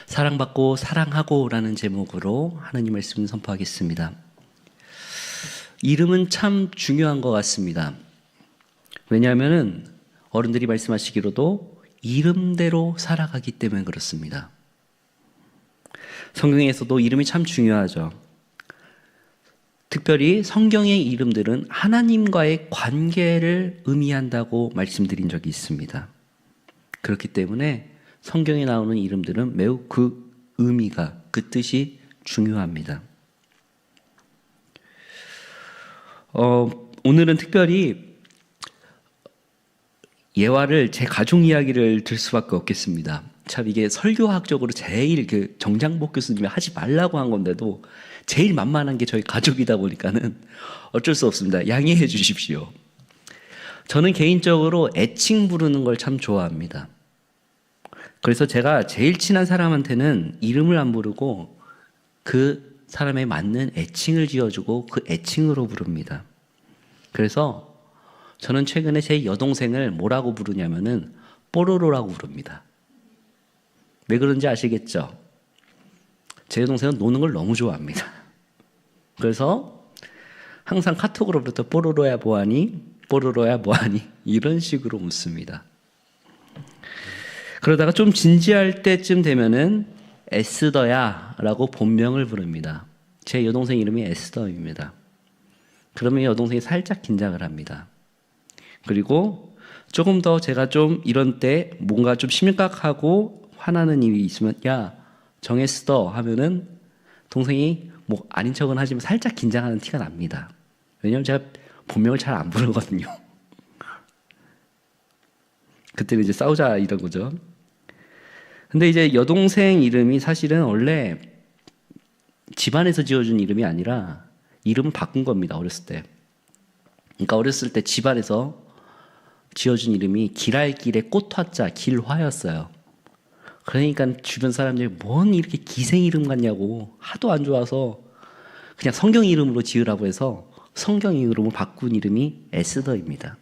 사랑받고 사랑하고 라는 제목으로 하나님 말씀 선포하겠습니다. 이름은 참 중요한 것 같습니다. 왜냐하면 어른들이 말씀하시기로도 이름대로 살아가기 때문에 그렇습니다. 성경에서도 이름이 참 중요하죠. 특별히 성경의 이름들은 하나님과의 관계를 의미한다고 말씀드린 적이 있습니다. 그렇기 때문에 성경에 나오는 이름들은 매우 그 의미가, 그 뜻이 중요합니다. 오늘은 특별히 예화를 제 가족 이야기를 들 수밖에 없겠습니다. 참 이게 설교학적으로 제일 정장복 교수님이 하지 말라고 한 건데도 제일 만만한 게 저희 가족이다 보니까는 어쩔 수 없습니다. 양해해 주십시오. 저는 개인적으로 애칭 부르는 걸 참 좋아합니다. 그래서 제가 제일 친한 사람한테는 이름을 안 부르고 그 사람에 맞는 애칭을 지어주고 그 애칭으로 부릅니다. 그래서 저는 최근에 제 여동생을 뭐라고 부르냐면은 뽀로로라고 부릅니다. 왜 그런지 아시겠죠? 제 여동생은 노는 걸 너무 좋아합니다. 그래서 항상 카톡으로부터 뽀로로야 뭐하니? 뽀로로야 뭐하니? 이런 식으로 묻습니다. 그러다가 좀 진지할 때쯤 되면은 에스더야 라고 본명을 부릅니다. 제 여동생 이름이 에스더입니다. 그러면 여동생이 살짝 긴장을 합니다. 그리고 조금 더 제가 좀 이런 때 뭔가 좀 심각하고 화나는 일이 있으면 야 정에스더 하면은 동생이 뭐 아닌 척은 하지만 살짝 긴장하는 티가 납니다. 왜냐하면 제가 본명을 잘 안 부르거든요. 그때는 이제 싸우자 이런 거죠. 근데 이제 여동생 이름이 사실은 원래 집안에서 지어준 이름이 아니라 이름을 바꾼 겁니다. 어렸을 때. 그러니까 어렸을 때 집안에서 지어준 이름이 길알길에 꽃화자 길화였어요. 그러니까 주변 사람들이 뭔 이렇게 기생 이름 같냐고 하도 안 좋아서 그냥 성경 이름으로 지으라고 해서 성경 이름으로 바꾼 이름이 에스더입니다.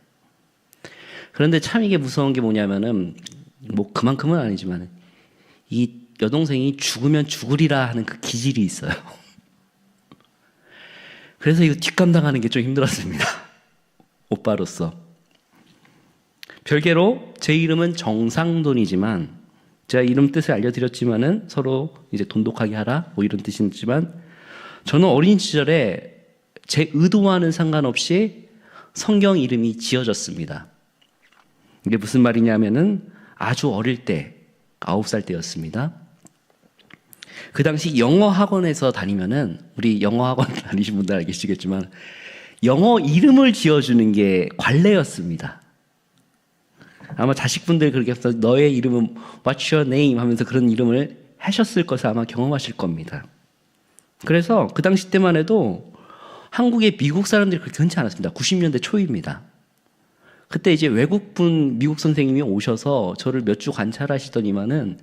그런데 참 이게 무서운 게 뭐냐면은 뭐 그만큼은 아니지만 이 여동생이 죽으면 죽으리라 하는 그 기질이 있어요. 그래서 이거 뒷감당하는 게 좀 힘들었습니다. 오빠로서. 별개로 제 이름은 정상돈이지만 제가 이름 뜻을 알려드렸지만은 서로 이제 돈독하게 하라 뭐 이런 뜻이지만 저는 어린 시절에 제 의도와는 상관없이 성경 이름이 지어졌습니다. 이게 무슨 말이냐면은 아주 어릴 때 9살 때였습니다. 그 당시 영어 학원에서 다니면은 우리 영어 학원 다니신 분들 알겠지만 영어 이름을 지어주는 게 관례였습니다. 아마 자식분들 그렇게 해서 너의 이름은 What's your name 하면서 그런 이름을 하셨을 것을 아마 경험하실 겁니다. 그래서 그 당시 때만 해도 한국의 미국 사람들이 그렇게 흔치 않았습니다. 90년대 초입니다. 그때 이제 외국분 미국 선생님이 오셔서 저를 몇 주 관찰하시더니만은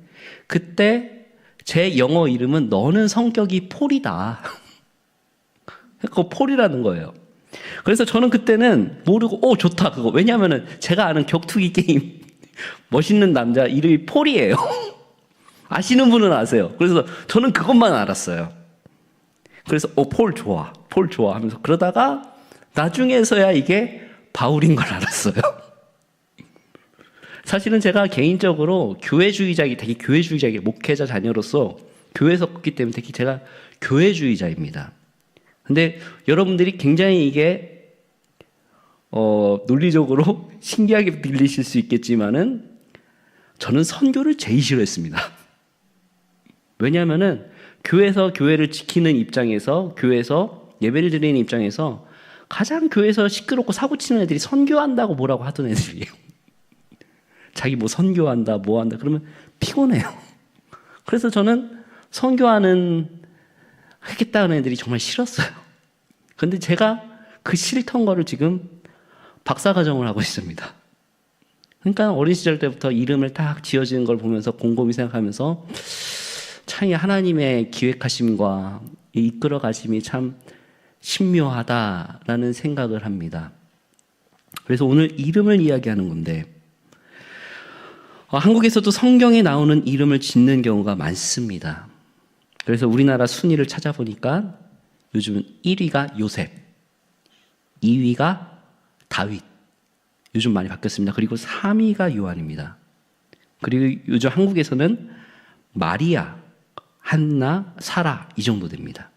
그때 제 영어 이름은 너는 성격이 폴이다. 그거 폴이라는 거예요. 그래서 저는 그때는 모르고 좋다 그거. 왜냐하면은 제가 아는 격투기 게임 멋있는 남자 이름이 폴이에요. 아시는 분은 아세요. 그래서 저는 그것만 알았어요. 그래서 폴 좋아 하면서 그러다가 나중에서야 이게 바울인 걸 알았어요. 사실은 제가 개인적으로 되게 교회주의자이게 목회자 자녀로서 교회에서 컸기 때문에 되게 제가 교회주의자입니다. 근데 여러분들이 굉장히 이게 논리적으로 신기하게 들리실 수 있겠지만은 저는 선교를 제일 싫어했습니다. 왜냐하면은 교회에서 교회를 지키는 입장에서 교회에서 예배를 드리는 입장에서 가장 교회에서 시끄럽고 사고치는 애들이 선교한다고 뭐라고 하던 애들이에요. 자기 뭐 선교한다 뭐 한다 그러면 피곤해요. 그래서 저는 하겠다는 애들이 정말 싫었어요. 근데 제가 그 싫던 거를 지금 박사과정을 하고 있습니다. 그러니까 어린 시절 때부터 이름을 딱 지어지는 걸 보면서 곰곰이 생각하면서 참 하나님의 기획하심과 이끌어 가심이 참 신묘하다라는 생각을 합니다. 그래서 오늘 이름을 이야기하는 건데 한국에서도 성경에 나오는 이름을 짓는 경우가 많습니다. 그래서 우리나라 순위를 찾아보니까 요즘은 1위가 요셉, 2위가 다윗, 요즘 많이 바뀌었습니다. 그리고 3위가 요한입니다. 그리고 요즘 한국에서는 마리아, 한나, 사라 이 정도 됩니다.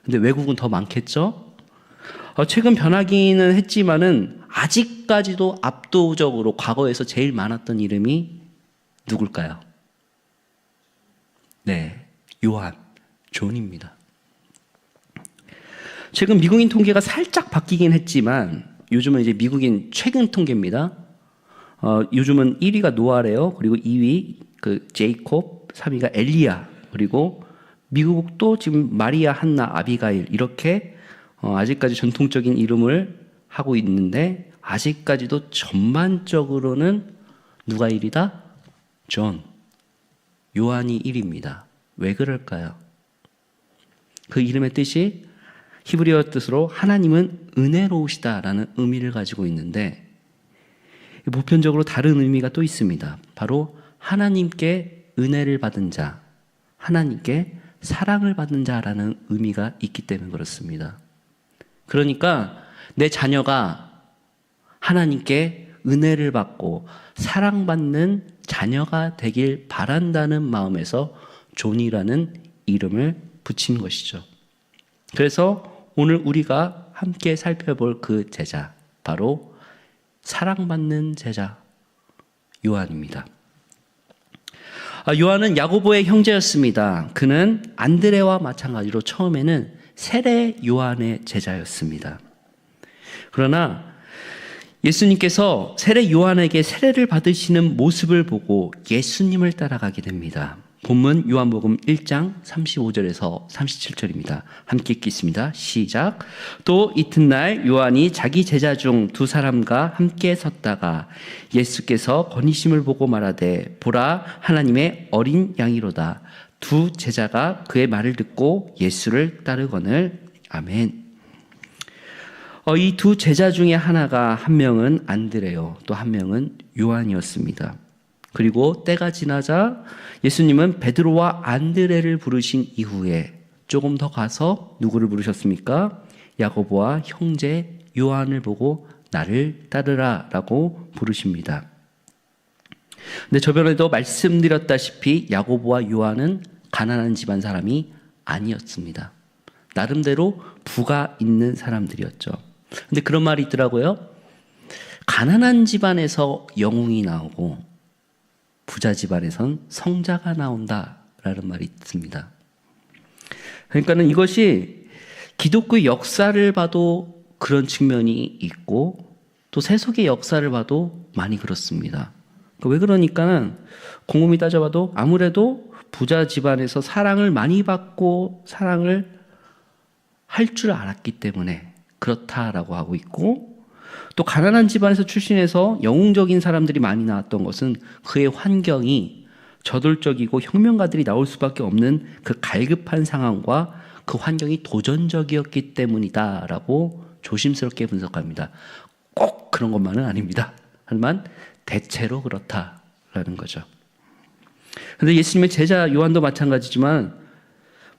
근데 외국은 더 많겠죠? 최근 변하기는 했지만은 아직까지도 압도적으로 과거에서 제일 많았던 이름이 누굴까요? 네, 요한, 존입니다. 최근 미국인 통계가 살짝 바뀌긴 했지만 요즘은 이제 미국인 최근 통계입니다. 요즘은 1위가 노아래요. 그리고 2위 그 제이콥, 3위가 엘리야. 그리고 미국도 지금 마리아, 한나, 아비가일 이렇게 아직까지 전통적인 이름을 하고 있는데 아직까지도 전반적으로는 누가 1위다? 존, 요한이 1위입니다. 왜 그럴까요? 그 이름의 뜻이 히브리어 뜻으로 하나님은 은혜로우시다라는 의미를 가지고 있는데 보편적으로 다른 의미가 또 있습니다. 바로 하나님께 은혜를 받은 자, 하나님께 사랑을 받는 자라는 의미가 있기 때문에 그렇습니다. 그러니까 내 자녀가 하나님께 은혜를 받고 사랑받는 자녀가 되길 바란다는 마음에서 존이라는 이름을 붙인 것이죠. 그래서 오늘 우리가 함께 살펴볼 그 제자, 바로 사랑받는 제자 요한입니다. 요한은 야고보의 형제였습니다. 그는 안드레와 마찬가지로 처음에는 세례 요한의 제자였습니다. 그러나 예수님께서 세례 요한에게 세례를 받으시는 모습을 보고 예수님을 따라가게 됩니다. 본문 요한복음 1장 35절에서 37절입니다. 함께 읽겠습니다. 시작. 또 이튿날 요한이 자기 제자 중 두 사람과 함께 섰다가 예수께서 건의심을 보고 말하되 보라 하나님의 어린 양이로다. 두 제자가 그의 말을 듣고 예수를 따르거늘. 아멘. 이 두 제자 중에 하나가 한 명은 안드레요, 또 한 명은 요한이었습니다. 그리고 때가 지나자 예수님은 베드로와 안드레를 부르신 이후에 조금 더 가서 누구를 부르셨습니까? 야고보와 형제 요한을 보고 나를 따르라 라고 부르십니다. 근데 저번에도 말씀드렸다시피 야고보와 요한은 가난한 집안 사람이 아니었습니다. 나름대로 부가 있는 사람들이었죠. 근데 그런 말이 있더라고요. 가난한 집안에서 영웅이 나오고 부자 집안에선 성자가 나온다라는 말이 있습니다. 그러니까는 이것이 기독교 역사를 봐도 그런 측면이 있고 또 세속의 역사를 봐도 많이 그렇습니다. 왜 그러니까는 곰곰이 따져봐도 아무래도 부자 집안에서 사랑을 많이 받고 사랑을 할 줄 알았기 때문에 그렇다라고 하고 있고, 또 가난한 집안에서 출신해서 영웅적인 사람들이 많이 나왔던 것은 그의 환경이 저돌적이고 혁명가들이 나올 수밖에 없는 그 갈급한 상황과 그 환경이 도전적이었기 때문이다라고 조심스럽게 분석합니다. 꼭 그런 것만은 아닙니다. 하지만 대체로 그렇다라는 거죠. 그런데 예수님의 제자 요한도 마찬가지지만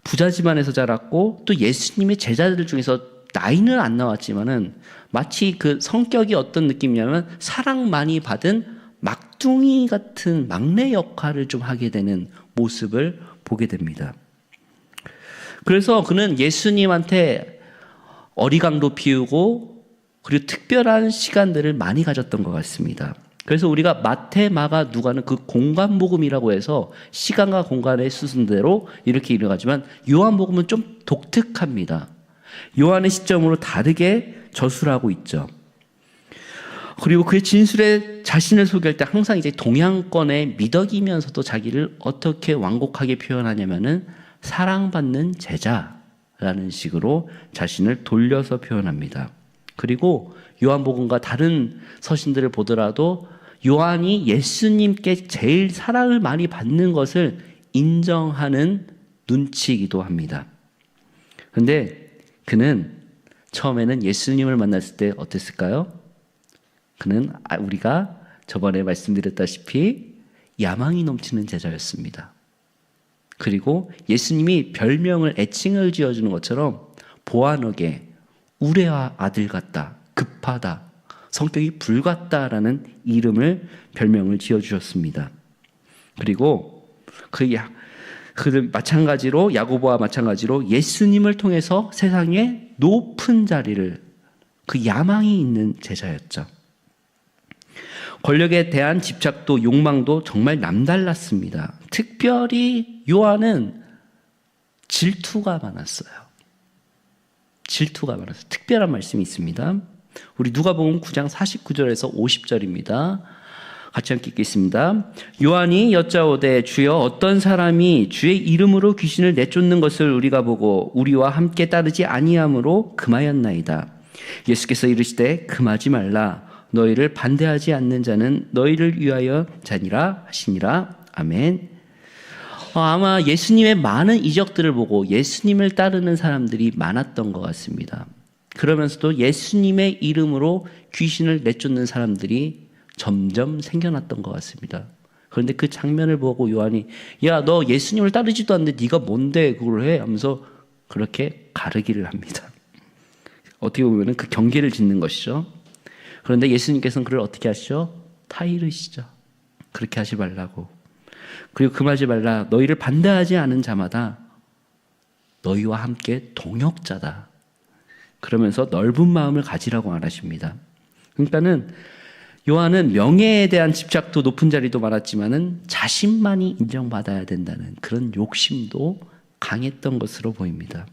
부자 집안에서 자랐고 또 예수님의 제자들 중에서 나이는 안 나왔지만은 마치 그 성격이 어떤 느낌이냐면 사랑 많이 받은 막둥이 같은 막내 역할을 좀 하게 되는 모습을 보게 됩니다. 그래서 그는 예수님한테 어리광도 피우고 그리고 특별한 시간들을 많이 가졌던 것 같습니다. 그래서 우리가 마태, 마가, 누가는 그 공간복음이라고 해서 시간과 공간의 수순대로 이렇게 이뤄가지만 요한복음은 좀 독특합니다. 요한의 시점으로 다르게 저술하고 있죠. 그리고 그의 진술에 자신을 소개할 때 항상 이제 동양권에 미덕이면서도 자기를 어떻게 완곡하게 표현하냐면은 사랑받는 제자라는 식으로 자신을 돌려서 표현합니다. 그리고 요한복음과 다른 서신들을 보더라도 요한이 예수님께 제일 사랑을 많이 받는 것을 인정하는 눈치이기도 합니다. 그런데 그는 처음에는 예수님을 만났을 때 어땠을까요? 그는 우리가 저번에 말씀드렸다시피 야망이 넘치는 제자였습니다. 그리고 예수님이 별명을 애칭을 지어주는 것처럼 보아너게 우레아 아들 같다, 급하다, 성격이 불같다라는 이름을 별명을 지어주셨습니다. 그리고 그 마찬가지로 야고보와 마찬가지로 예수님을 통해서 세상에 높은 자리를 그 야망이 있는 제자였죠. 권력에 대한 집착도 욕망도 정말 남달랐습니다. 특별히 요한은 질투가 많았어요. 질투가 많았어요. 특별한 말씀이 있습니다. 우리 누가복음 9장 49절에서 50절입니다. 같이 함께 읽겠습니다. 요한이 여짜오되 주여 어떤 사람이 주의 이름으로 귀신을 내쫓는 것을 우리가 보고 우리와 함께 따르지 아니함으로 금하였나이다. 예수께서 이르시되 금하지 말라. 너희를 반대하지 않는 자는 너희를 위하여 자니라 하시니라. 아멘. 아마 예수님의 많은 이적들을 보고 예수님을 따르는 사람들이 많았던 것 같습니다. 그러면서도 예수님의 이름으로 귀신을 내쫓는 사람들이 점점 생겨났던 것 같습니다. 그런데 그 장면을 보고 요한이 야, 너 예수님을 따르지도 않는데 네가 뭔데 그걸 해? 하면서 그렇게 가르기를 합니다. 어떻게 보면 그 경계를 짓는 것이죠. 그런데 예수님께서는 그를 어떻게 하시죠? 타이르시죠. 그렇게 하지 말라고. 그리고 금하지 말라. 너희를 반대하지 않은 자마다 너희와 함께 동역자다. 그러면서 넓은 마음을 가지라고 말하십니다. 그러니까는 요한은 명예에 대한 집착도 높은 자리도 많았지만은 자신만이 인정받아야 된다는 그런 욕심도 강했던 것으로 보입니다.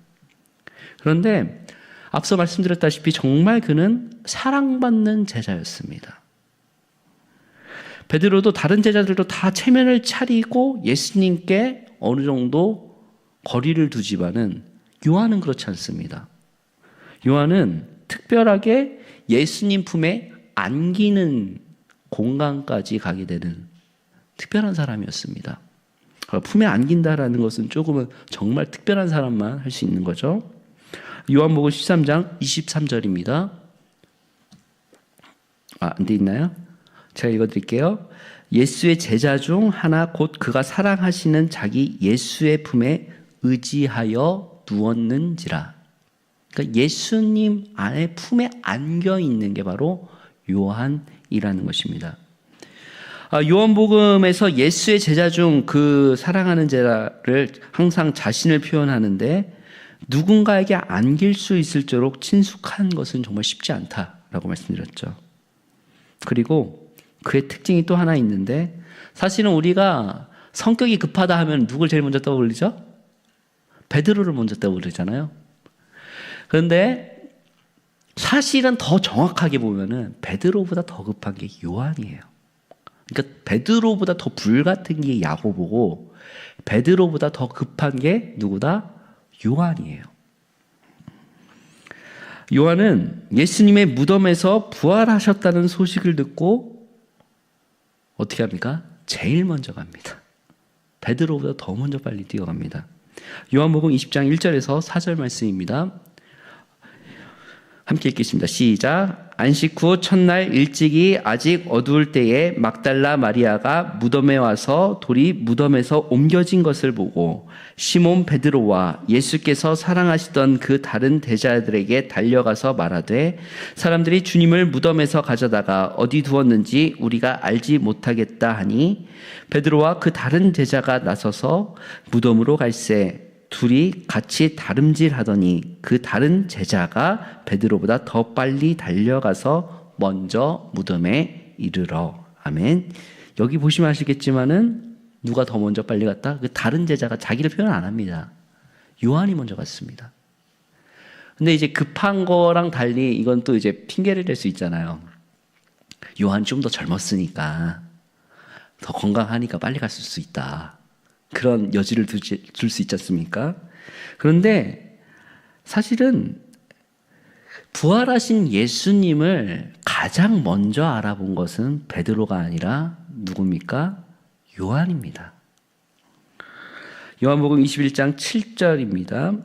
그런데 앞서 말씀드렸다시피 정말 그는 사랑받는 제자였습니다. 베드로도 다른 제자들도 다 체면을 차리고 예수님께 어느 정도 거리를 두지만은 요한은 그렇지 않습니다. 요한은 특별하게 예수님 품에 안기는 공간까지 가게 되는 특별한 사람이었습니다. 품에 안긴다라는 것은 조금은 정말 특별한 사람만 할 수 있는 거죠. 요한복음 13장 23절입니다. 안 돼 있나요? 제가 읽어드릴게요. 예수의 제자 중 하나 곧 그가 사랑하시는 자기 예수의 품에 의지하여 누웠는지라. 그러니까 예수님 안에 품에 안겨 있는 게 바로 요한이라는 것입니다. 요한복음에서 예수의 제자 중 그 사랑하는 제자를 항상 자신을 표현하는데 누군가에게 안길 수 있을도록 친숙한 것은 정말 쉽지 않다라고 말씀드렸죠. 그리고 그의 특징이 또 하나 있는데 사실은 우리가 성격이 급하다 하면 누굴 제일 먼저 떠올리죠? 베드로를 먼저 떠올리잖아요. 그런데 사실은 더 정확하게 보면은 베드로보다 더 급한 게 요한이에요. 그러니까 베드로보다 더 불같은 게 야고보고 베드로보다 더 급한 게 누구다? 요한이에요. 요한은 예수님의 무덤에서 부활하셨다는 소식을 듣고 어떻게 합니까? 제일 먼저 갑니다. 베드로보다 더 먼저 빨리 뛰어갑니다. 요한복음 20장 1절에서 4절 말씀입니다. 함께 읽겠습니다. 시작. 안식 후 첫날 일찍이 아직 어두울 때에 막달라 마리아가 무덤에 와서 돌이 무덤에서 옮겨진 것을 보고 시몬 베드로와 예수께서 사랑하시던 그 다른 제자들에게 달려가서 말하되 사람들이 주님을 무덤에서 가져다가 어디 두었는지 우리가 알지 못하겠다 하니 베드로와 그 다른 제자가 나서서 무덤으로 갈새 둘이 같이 다름질하더니 그 다른 제자가 베드로보다 더 빨리 달려가서 먼저 무덤에 이르러. 아멘. 여기 보시면 아시겠지만은 누가 더 먼저 빨리 갔다? 그 다른 제자가 자기를 표현 안 합니다. 요한이 먼저 갔습니다. 근데 이제 급한 거랑 달리 이건 또 이제 핑계를 댈 수 있잖아요. 요한이 좀 더 젊었으니까 더 건강하니까 빨리 갔을 수 있다. 그런 여지를 줄 수 있지 않습니까? 그런데 사실은 부활하신 예수님을 가장 먼저 알아본 것은 베드로가 아니라 누굽니까? 요한입니다. 요한복음 21장 7절입니다.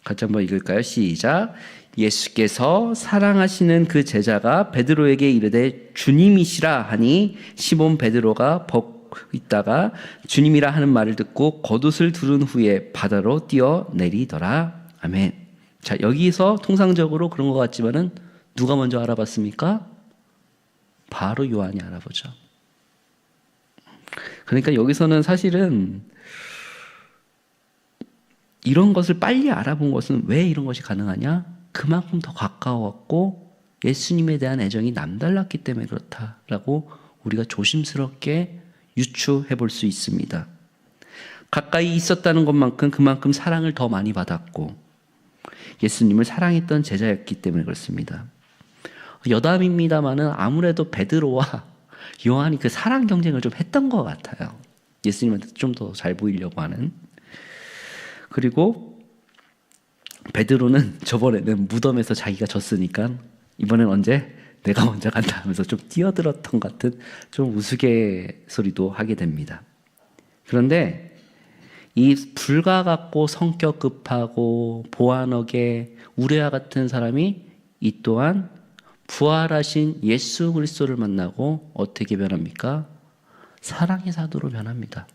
같이 한번 읽을까요? 시작. 예수께서 사랑하시는 그 제자가 베드로에게 이르되 주님이시라 하니 시몬 베드로가 벗고 있다가 주님이라 하는 말을 듣고 겉옷을 두른 후에 바다로 뛰어내리더라. 아멘. 자, 여기서 통상적으로 그런 것 같지만은 누가 먼저 알아봤습니까? 바로 요한이 알아보죠. 그러니까 여기서는 사실은 이런 것을 빨리 알아본 것은 왜 이런 것이 가능하냐? 그만큼 더 가까웠고 예수님에 대한 애정이 남달랐기 때문에 그렇다라고 우리가 조심스럽게 유추해 볼 수 있습니다. 가까이 있었다는 것만큼 그만큼 사랑을 더 많이 받았고 예수님을 사랑했던 제자였기 때문에 그렇습니다. 여담입니다마는 아무래도 베드로와 요한이 그 사랑 경쟁을 좀 했던 것 같아요. 예수님한테 좀 더 잘 보이려고 하는. 그리고 베드로는 저번에는 무덤에서 자기가 졌으니까 이번엔 언제? 내가 먼저 간다 하면서 좀 뛰어들었던 것 같은 좀 우스갯소리도 하게 됩니다. 그런데 이 불과 같고 성격 급하고 보안하게 우레와 같은 사람이 이 또한 부활하신 예수 그리스도를 만나고 어떻게 변합니까? 사랑의 사도로 변합니다.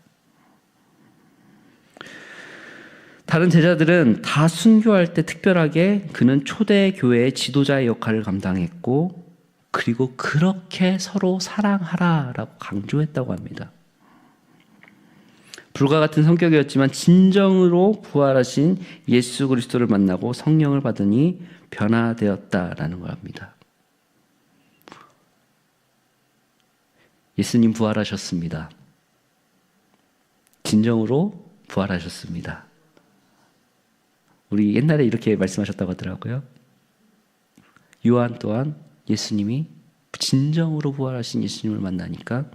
다른 제자들은 다 순교할 때 특별하게 그는 초대 교회의 지도자의 역할을 감당했고 그리고 그렇게 서로 사랑하라라고 강조했다고 합니다. 불과 같은 성격이었지만 진정으로 부활하신 예수 그리스도를 만나고 성령을 받으니 변화되었다라는 걸 합니다. 예수님 부활하셨습니다. 진정으로 부활하셨습니다. 우리 옛날에 이렇게 말씀하셨다고 하더라고요. 요한 또한 예수님이 진정으로 부활하신 예수님을 만나니까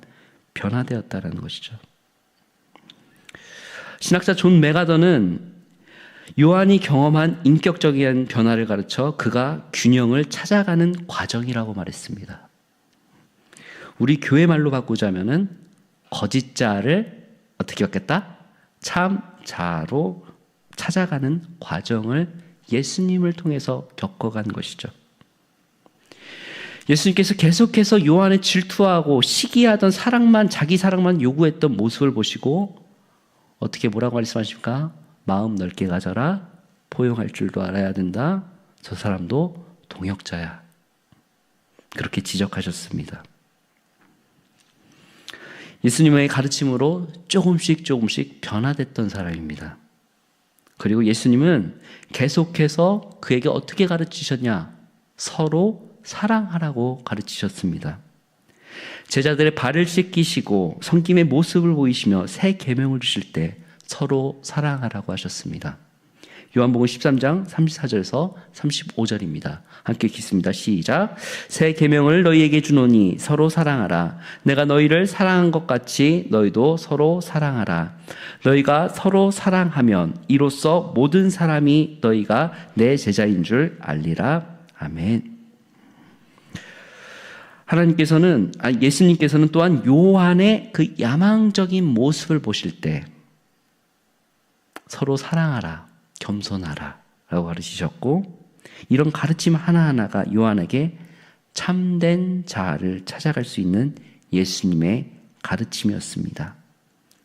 변화되었다라는 것이죠. 신학자 존 메가더는 요한이 경험한 인격적인 변화를 가르쳐 그가 균형을 찾아가는 과정이라고 말했습니다. 우리 교회 말로 바꾸자면은 거짓자를 어떻게 갖겠다? 참자로 찾아가는 과정을 예수님을 통해서 겪어간 것이죠. 예수님께서 계속해서 요한의 질투하고 시기하던 사랑만, 자기 사랑만 요구했던 모습을 보시고 어떻게 뭐라고 말씀하십니까? 마음 넓게 가져라. 포용할 줄도 알아야 된다. 저 사람도 동역자야. 그렇게 지적하셨습니다. 예수님의 가르침으로 조금씩 변화됐던 사람입니다. 그리고 예수님은 계속해서 그에게 어떻게 가르치셨냐? 서로 사랑하라고 가르치셨습니다. 제자들의 발을 씻기시고 섬김의 모습을 보이시며 새 계명을 주실 때 서로 사랑하라고 하셨습니다. 요한복음 13장 34절에서 35절입니다. 함께 읽겠습니다. 시작. 새 계명을 너희에게 주노니 서로 사랑하라. 내가 너희를 사랑한 것 같이 너희도 서로 사랑하라. 너희가 서로 사랑하면 이로써 모든 사람이 너희가 내 제자인 줄 알리라. 아멘. 예수님께서는 또한 요한의 그 야망적인 모습을 보실 때 서로 사랑하라, 겸손하라 라고 가르치셨고 이런 가르침 하나하나가 요한에게 참된 자아를 찾아갈 수 있는 예수님의 가르침이었습니다.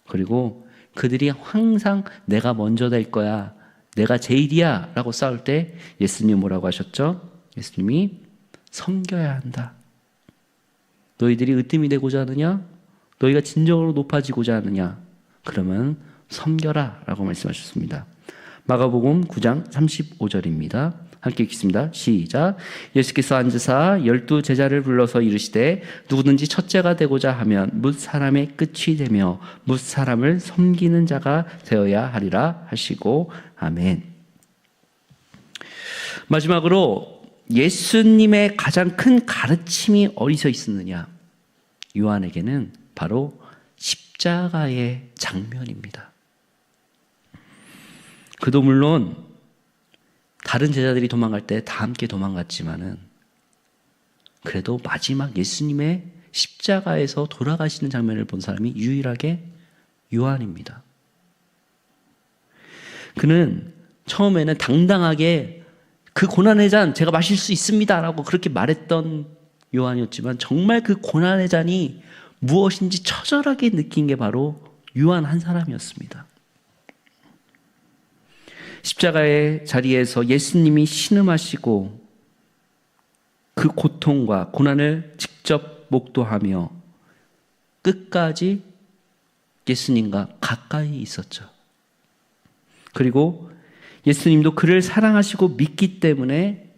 그리고 그들이 항상 내가 먼저 될 거야, 내가 제일이야 라고 싸울 때 예수님이 뭐라고 하셨죠? 예수님이 섬겨야 한다. 너희들이 으뜸이 되고자 하느냐? 너희가 진정으로 높아지고자 하느냐? 그러면 섬겨라 라고 말씀하셨습니다. 마가복음 9장 35절입니다. 함께 읽겠습니다. 시작. 예수께서 앉으사 12 제자를 불러서 이르시되 누구든지 첫째가 되고자 하면 뭇 사람의 끝이 되며 뭇 사람을 섬기는 자가 되어야 하리라 하시고 아멘. 마지막으로 예수님의 가장 큰 가르침이 어디서 있었느냐? 요한에게는 바로 십자가의 장면입니다. 그도 물론 다른 제자들이 도망갈 때 다 함께 도망갔지만은 그래도 마지막 예수님의 십자가에서 돌아가시는 장면을 본 사람이 유일하게 요한입니다. 그는 처음에는 당당하게 그 고난의 잔 제가 마실 수 있습니다 라고 그렇게 말했던 요한이었지만 정말 그 고난의 잔이 무엇인지 처절하게 느낀 게 바로 요한 한 사람이었습니다. 십자가의 자리에서 예수님이 신음하시고 그 고통과 고난을 직접 목도하며 끝까지 예수님과 가까이 있었죠. 그리고 예수님도 그를 사랑하시고 믿기 때문에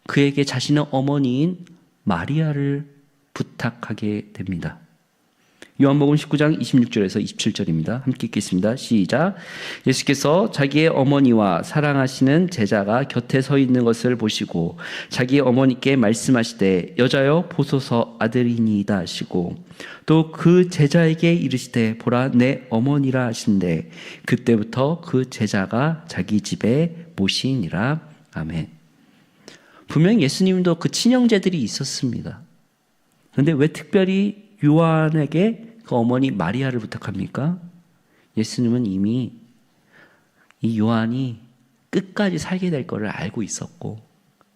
그에게 자신의 어머니인 마리아를 부탁하게 됩니다. 요한복음 19장 26절에서 27절입니다. 함께 읽겠습니다. 시작. 예수께서 자기의 어머니와 사랑하시는 제자가 곁에 서 있는 것을 보시고 자기 어머니께 말씀하시되 여자여 보소서 아들이니이다 하시고 또 그 제자에게 이르시되 보라 내 어머니라 하신대 그때부터 그 제자가 자기 집에 모시니라. 아멘. 분명 예수님도 그 친형제들이 있었습니다. 그런데 왜 특별히 요한에게 그 어머니 마리아를 부탁합니까? 예수님은 이미 이 요한이 끝까지 살게 될 것을 알고 있었고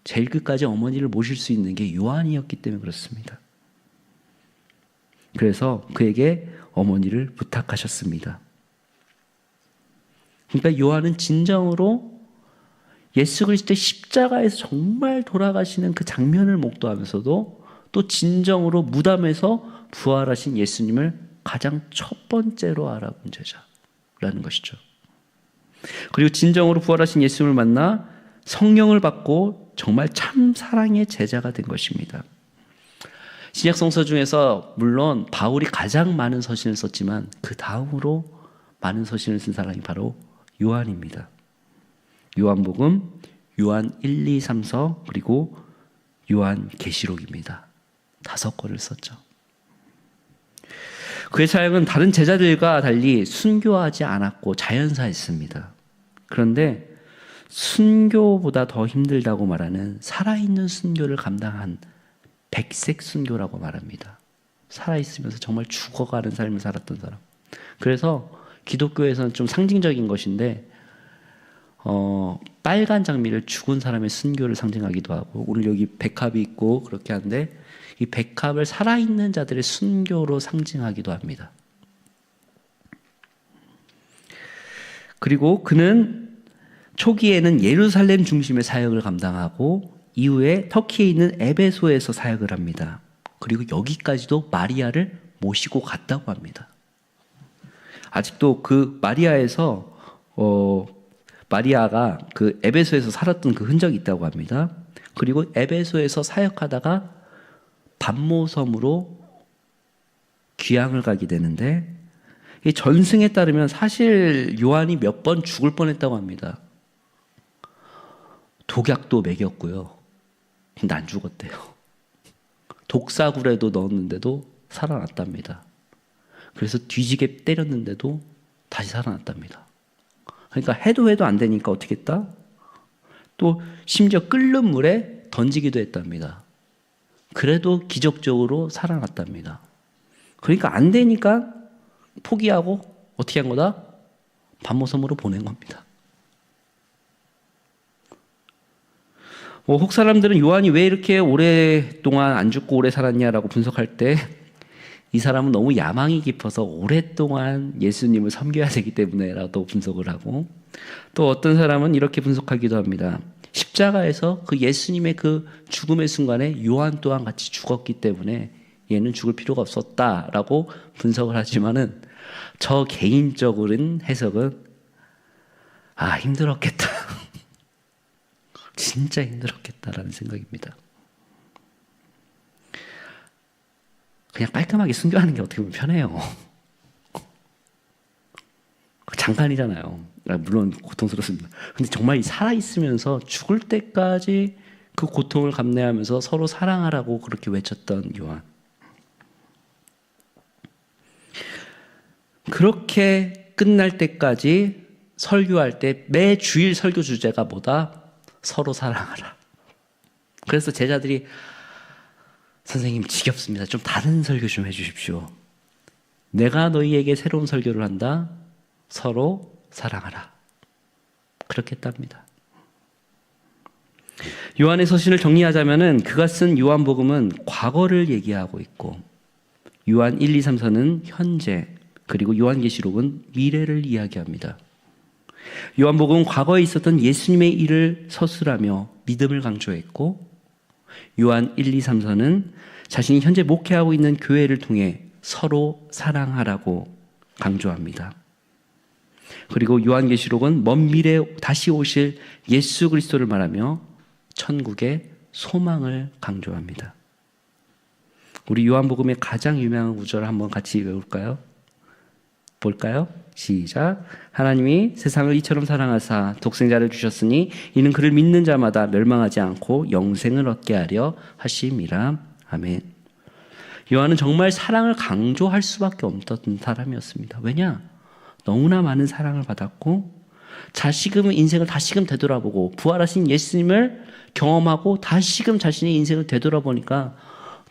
제일 끝까지 어머니를 모실 수 있는 게 요한이었기 때문에 그렇습니다. 그래서 그에게 어머니를 부탁하셨습니다. 그러니까 요한은 진정으로 예수 그리스도의 십자가에서 정말 돌아가시는 그 장면을 목도하면서도 또 진정으로 무덤에서 부활하신 예수님을 가장 첫 번째로 알아본 제자라는 것이죠. 그리고 진정으로 부활하신 예수님을 만나 성령을 받고 정말 참 사랑의 제자가 된 것입니다. 신약 성서 중에서 물론 바울이 가장 많은 서신을 썼지만 그 다음으로 많은 서신을 쓴 사람이 바로 요한입니다. 요한복음, 요한 1, 2, 3서 그리고 요한 계시록입니다. 5권을 썼죠. 그의 사역은 다른 제자들과 달리 순교하지 않았고 자연사했습니다. 그런데 순교보다 더 힘들다고 말하는 살아있는 순교를 감당한 백색 순교라고 말합니다. 살아있으면서 정말 죽어가는 삶을 살았던 사람. 그래서 기독교에서는 좀 상징적인 것인데 빨간 장미를 죽은 사람의 순교를 상징하기도 하고 오늘 여기 백합이 있고 그렇게 하는데 이 백합을 살아있는 자들의 순교로 상징하기도 합니다. 그리고 그는 초기에는 예루살렘 중심의 사역을 감당하고 이후에 터키에 있는 에베소에서 사역을 합니다. 그리고 여기까지도 마리아를 모시고 갔다고 합니다. 아직도 그 마리아에서 마리아가 그 에베소에서 살았던 그 흔적이 있다고 합니다. 그리고 에베소에서 사역하다가 반모섬으로 귀향을 가게 되는데 이 전승에 따르면 사실 요한이 몇 번 죽을 뻔했다고 합니다. 독약도 먹였고요. 근데 안 죽었대요. 독사굴에도 넣었는데도 살아났답니다. 그래서 뒤지게 때렸는데도 다시 살아났답니다. 그러니까 해도 안 되니까 어떻게 했다? 또 심지어 끓는 물에 던지기도 했답니다. 그래도 기적적으로 살아났답니다. 그러니까 안 되니까 포기하고 어떻게 한 거다? 반모섬으로 보낸 겁니다. 혹 사람들은 요한이 왜 이렇게 오랫동안 안 죽고 오래 살았냐라고 분석할 때 이 사람은 너무 야망이 깊어서 오랫동안 예수님을 섬겨야 되기 때문에라도 분석을 하고 또 어떤 사람은 이렇게 분석하기도 합니다. 십자가에서 그 예수님의 그 죽음의 순간에 요한 또한 같이 죽었기 때문에 얘는 죽을 필요가 없었다라고 분석을 하지만은 저 개인적인 해석은 힘들었겠다. 진짜 힘들었겠다라는 생각입니다. 그냥 깔끔하게 순교하는 게 어떻게 보면 편해요. 잠깐이잖아요. 물론 고통스럽습니다. 근데 정말 이 살아있으면서 죽을 때까지 그 고통을 감내하면서 서로 사랑하라고 그렇게 외쳤던 요한. 그렇게 끝날 때까지 설교할 때 매 주일 설교 주제가 뭐다? 서로 사랑하라. 그래서 제자들이 선생님 지겹습니다. 좀 다른 설교 좀 해주십시오. 내가 너희에게 새로운 설교를 한다. 서로 사랑하라. 그렇게 했답니다. 요한의 서신을 정리하자면은 그가 쓴 요한복음은 과거를 얘기하고 있고 요한 1, 2, 3, 4는 현재, 그리고 요한계시록은 미래를 이야기합니다. 요한복음은 과거에 있었던 예수님의 일을 서술하며 믿음을 강조했고 요한 1, 2, 3, 4는 자신이 현재 목회하고 있는 교회를 통해 서로 사랑하라고 강조합니다. 그리고 요한계시록은 먼 미래에 다시 오실 예수 그리스도를 말하며 천국의 소망을 강조합니다. 우리 요한복음의 가장 유명한 구절을 한번 같이 외울까요? 볼까요? 시작. 하나님이 세상을 이처럼 사랑하사 독생자를 주셨으니 이는 그를 믿는 자마다 멸망하지 않고 영생을 얻게 하려 하심이라. 아멘. 요한은 정말 사랑을 강조할 수밖에 없던 사람이었습니다. 왜냐? 너무나 많은 사랑을 받았고 다시금 인생을 다시금 되돌아보고 부활하신 예수님을 경험하고 다시금 자신의 인생을 되돌아보니까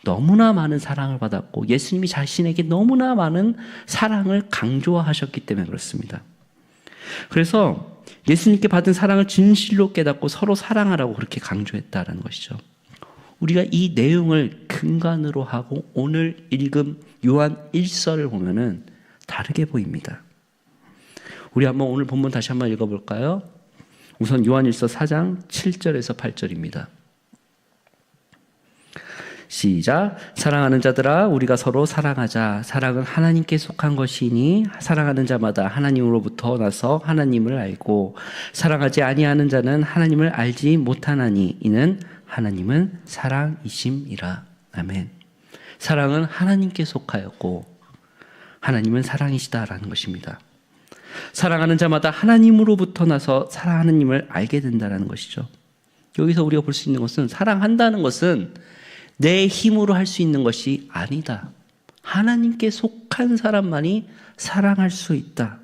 너무나 많은 사랑을 받았고 예수님이 자신에게 너무나 많은 사랑을 강조하셨기 때문에 그렇습니다. 그래서 예수님께 받은 사랑을 진실로 깨닫고 서로 사랑하라고 그렇게 강조했다라는 것이죠. 우리가 이 내용을 근간으로 하고 오늘 읽은 요한 1서를 보면은 다르게 보입니다. 우리 한번 오늘 본문 다시 한번 읽어볼까요? 우선 요한 1서 4장 7절에서 8절입니다. 시작. 사랑하는 자들아 우리가 서로 사랑하자. 사랑은 하나님께 속한 것이니 사랑하는 자마다 하나님으로부터 나서 하나님을 알고 사랑하지 아니하는 자는 하나님을 알지 못하나니 이는 하나님은 사랑이심이라. 아멘. 사랑은 하나님께 속하였고 하나님은 사랑이시다라는 것입니다. 사랑하는 자마다 하나님으로부터 나서 하나님을 알게 된다는 것이죠. 여기서 우리가 볼 수 있는 것은 사랑한다는 것은 내 힘으로 할 수 있는 것이 아니다. 하나님께 속한 사람만이 사랑할 수 있다.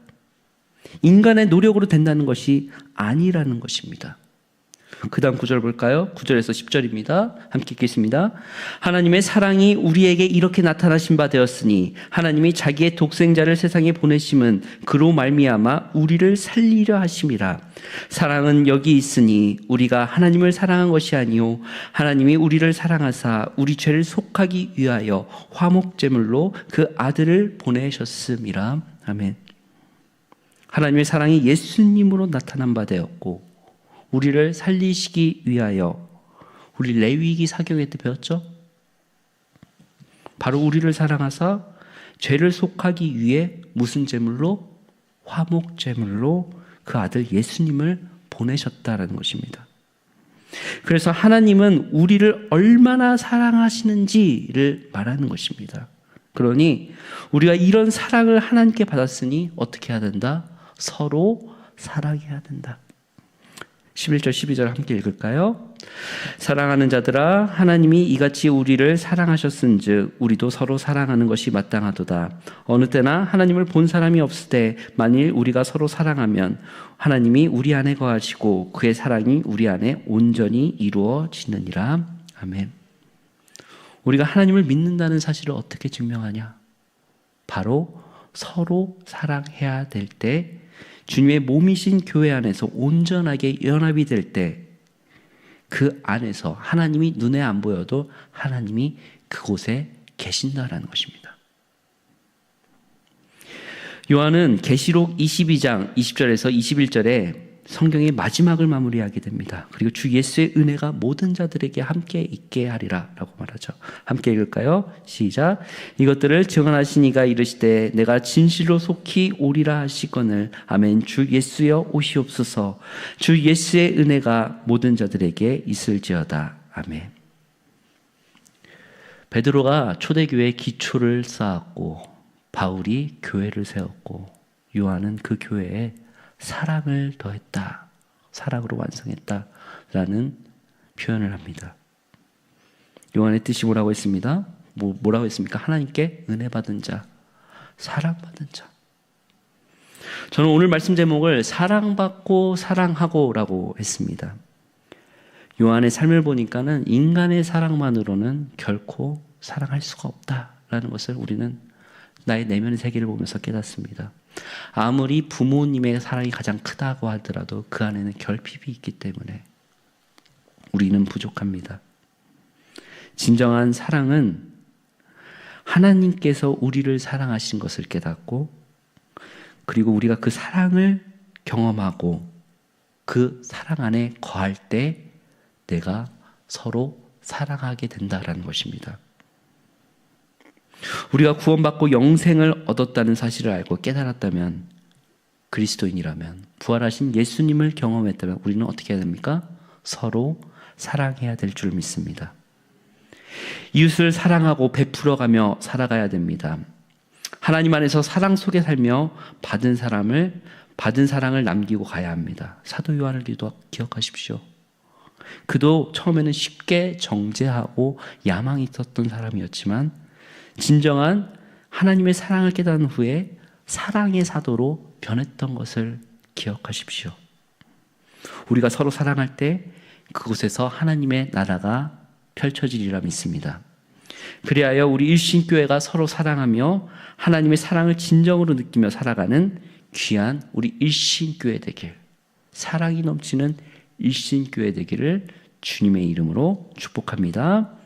인간의 노력으로 된다는 것이 아니라는 것입니다. 그 다음 9절 볼까요? 9절에서 10절입니다. 함께 읽겠습니다. 하나님의 사랑이 우리에게 이렇게 나타나신 바 되었으니 하나님이 자기의 독생자를 세상에 보내심은 그로 말미암아 우리를 살리려 하심이라. 사랑은 여기 있으니 우리가 하나님을 사랑한 것이 아니요 하나님이 우리를 사랑하사 우리 죄를 속하기 위하여 화목제물로 그 아들을 보내셨음이라. 아멘. 하나님의 사랑이 예수님으로 나타난 바 되었고 우리를 살리시기 위하여, 우리 레위기 사경에 때 배웠죠? 바로 우리를 사랑하사 죄를 속하기 위해 무슨 제물로? 화목제물로 그 아들 예수님을 보내셨다라는 것입니다. 그래서 하나님은 우리를 얼마나 사랑하시는지를 말하는 것입니다. 그러니 우리가 이런 사랑을 하나님께 받았으니 어떻게 해야 된다? 서로 사랑해야 된다. 11절 12절 함께 읽을까요? 사랑하는 자들아 하나님이 이같이 우리를 사랑하셨은즉 우리도 서로 사랑하는 것이 마땅하도다. 어느 때나 하나님을 본 사람이 없을 때 만일 우리가 서로 사랑하면 하나님이 우리 안에 거하시고 그의 사랑이 우리 안에 온전히 이루어지느니라. 아멘. 우리가 하나님을 믿는다는 사실을 어떻게 증명하냐? 바로 서로 사랑해야 될 때 주님의 몸이신 교회 안에서 온전하게 연합이 될 때 그 안에서 하나님이 눈에 안 보여도 하나님이 그곳에 계신다라는 것입니다. 요한은 계시록 22장 20절에서 21절에 성경의 마지막을 마무리하게 됩니다. 그리고 주 예수의 은혜가 모든 자들에게 함께 있게 하리라 라고 말하죠. 함께 읽을까요? 시작. 이것들을 증언하신 이가 이르시되 내가 진실로 속히 오리라 하시거늘 아멘. 주 예수여 오시옵소서. 주 예수의 은혜가 모든 자들에게 있을지어다. 아멘. 베드로가 초대교회의 기초를 쌓았고 바울이 교회를 세웠고 요한은 그 교회에 사랑을 더했다. 사랑으로 완성했다라는 표현을 합니다. 요한의 뜻이 뭐라고 했습니다? 뭐라고 했습니까? 하나님께 은혜 받은 자, 사랑받은 자. 저는 오늘 말씀 제목을 사랑받고 사랑하고라고 했습니다. 요한의 삶을 보니까는 인간의 사랑만으로는 결코 사랑할 수가 없다라는 것을 우리는 나의 내면의 세계를 보면서 깨닫습니다. 아무리 부모님의 사랑이 가장 크다고 하더라도 그 안에는 결핍이 있기 때문에 우리는 부족합니다. 진정한 사랑은 하나님께서 우리를 사랑하신 것을 깨닫고 그리고 우리가 그 사랑을 경험하고 그 사랑 안에 거할 때 내가 서로 사랑하게 된다라는 것입니다. 우리가 구원받고 영생을 얻었다는 사실을 알고 깨달았다면, 그리스도인이라면, 부활하신 예수님을 경험했다면 우리는 어떻게 해야 됩니까? 서로 사랑해야 될 줄 믿습니다. 이웃을 사랑하고 베풀어가며 살아가야 됩니다. 하나님 안에서 사랑 속에 살며 받은 사랑을 남기고 가야 합니다. 사도 요한을 기억하십시오. 그도 처음에는 쉽게 정죄하고 야망이 있었던 사람이었지만 진정한 하나님의 사랑을 깨달은 후에 사랑의 사도로 변했던 것을 기억하십시오. 우리가 서로 사랑할 때 그곳에서 하나님의 나라가 펼쳐지리라 믿습니다. 그리하여 우리 일신교회가 서로 사랑하며 하나님의 사랑을 진정으로 느끼며 살아가는 귀한 우리 일신교회 되길, 사랑이 넘치는 일신교회 되기를 주님의 이름으로 축복합니다.